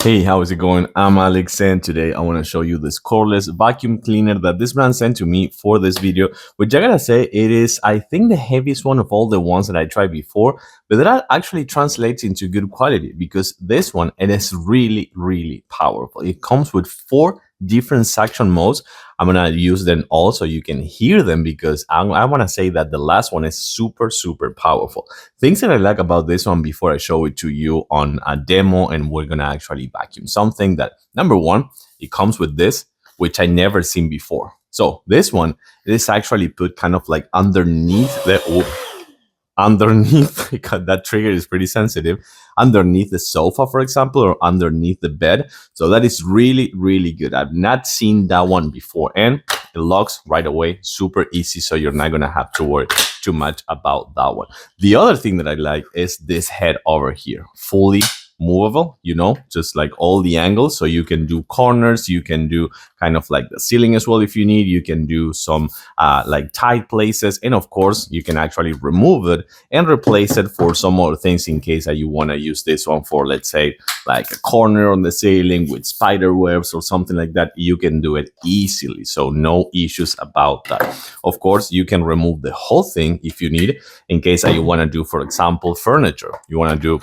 Hey, how is it going? I'm Alex, and today I want to show you this cordless vacuum cleaner that this brand sent to me for this video, which I gotta say, it is, I think, the heaviest one of all the ones that I tried before, but that actually translates into good quality because this one, it is really, really powerful. It comes with 4 different suction modes. I'm gonna use them all so you can hear them because I want to say that the last one is super, super powerful. Things that I like about this one before I show it to you on a demo and we're gonna actually vacuum something that, number one, it comes with this, which I never seen before. So this one, it is actually put kind of like underneath because that trigger is pretty sensitive, underneath the sofa, for example, or underneath the bed. So that is really, really good. I've not seen that one before, and it locks right away, super easy, so you're not gonna have to worry too much about that one. The other thing that I like is this head over here, fully movable, just like all the angles, so you can do corners, you can do kind of like the ceiling as well if you need, you can do some like tight places, and of course you can actually remove it and replace it for some other things in case that you want to use this one for, let's say, like a corner on the ceiling with spider webs or something like that. You can do it easily, so no issues about that. Of course, you can remove the whole thing if you need, in case that you want to do, for example, furniture. You want to do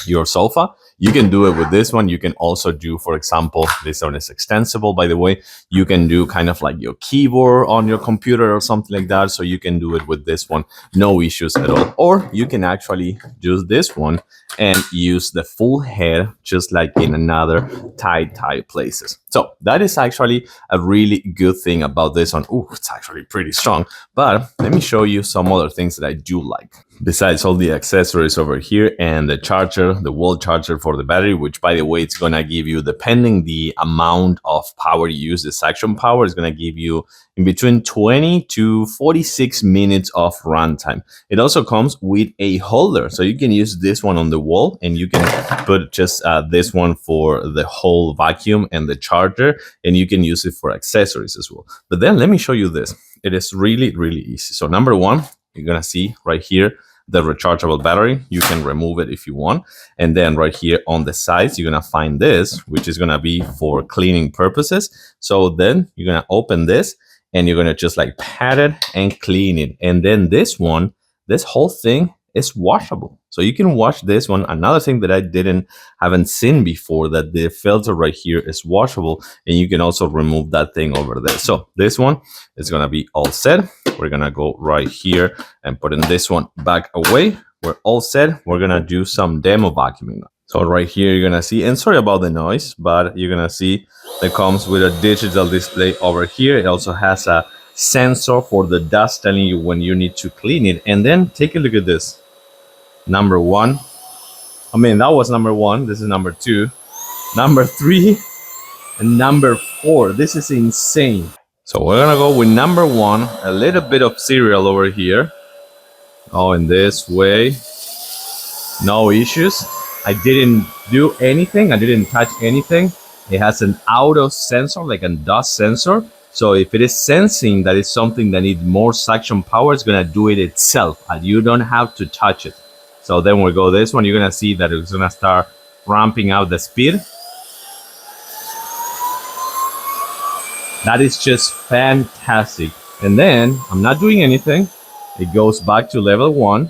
your sofa, you can do it with this one. You can also do, for example, this one is extensible, by the way. You can do kind of like your keyboard on your computer or something like that, so you can do it with this one, no issues at all. Or you can actually use this one and use the full head just like in another tight places. So that is actually a really good thing about this one. Ooh, it's actually pretty strong, but let me show you some other things that I do like. Besides all the accessories over here and the charger, the wall charger for the battery, which, by the way, it's going to give you, depending the amount of power you use, the suction power is going to give you in between 20 to 46 minutes of runtime. It also comes with a holder, so you can use this one on the wall and you can put just this one for the whole vacuum and the charger, and you can use it for accessories as well. But then let me show you this. It is really, really easy. So number one, you're gonna see right here the rechargeable battery. You can remove it if you want, and then right here on the sides you're gonna find this, which is gonna be for cleaning purposes. So then you're gonna open this and you're gonna just like pat it and clean it, and then this whole thing is washable, so you can wash this one. Another thing that I haven't seen before, that the filter right here is washable, and you can also remove that thing over there. So this one is gonna be all set. We're gonna go right here and putting this one back away. We're all set. We're gonna do some demo vacuuming. So right here you're gonna see, and sorry about the noise, but you're gonna see that comes with a digital display over here. It also has a sensor for the dust, telling you when you need to clean it. And then take a look at this. Number one. I mean, that was number one. This is number two, number three, and number four. This is insane. So we're gonna go with number one, a little bit of cereal over here. Oh, in this way, no issues. I didn't do anything. I didn't touch anything. It has an auto sensor, like a dust sensor. So if it is sensing that it's something that needs more suction power, it's gonna do it itself, and you don't have to touch it. So then we go this one. You're gonna see that it's gonna start ramping out the speed. That is just fantastic. And then I'm not doing anything. It goes back to level 1,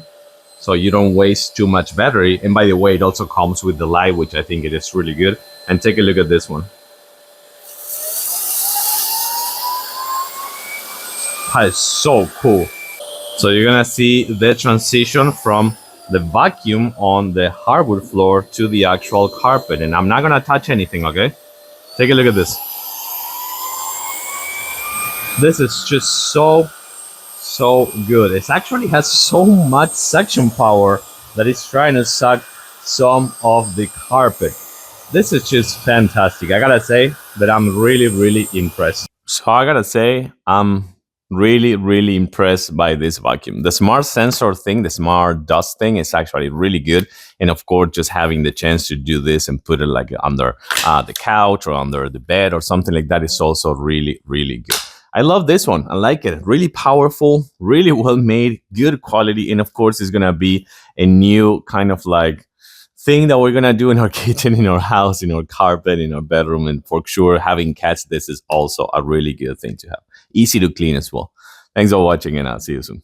so you don't waste too much battery. And by the way, it also comes with the light, which I think it is really good. And take a look at this one. That is so cool. So you're gonna see the transition from the vacuum on the hardwood floor to the actual carpet. And I'm not gonna touch anything, okay? Take a look at this. This is just so good. It actually has so much suction power that it's trying to suck some of the carpet. This is just fantastic. I gotta say that I'm really impressed. So I gotta say, I'm really impressed by this vacuum. The smart sensor thing, the smart dust thing, is actually really good. And of course, just having the chance to do this and put it like under the couch or under the bed or something like that is also really good. I love this one. I like it. Really powerful, really well made, good quality. And of course, it's gonna be a new kind of like thing that we're gonna do in our kitchen, in our house, in our carpet, in our bedroom, and for sure having cats, this is also a really good thing to have. Easy to clean as well. Thanks for watching, and I'll see you soon.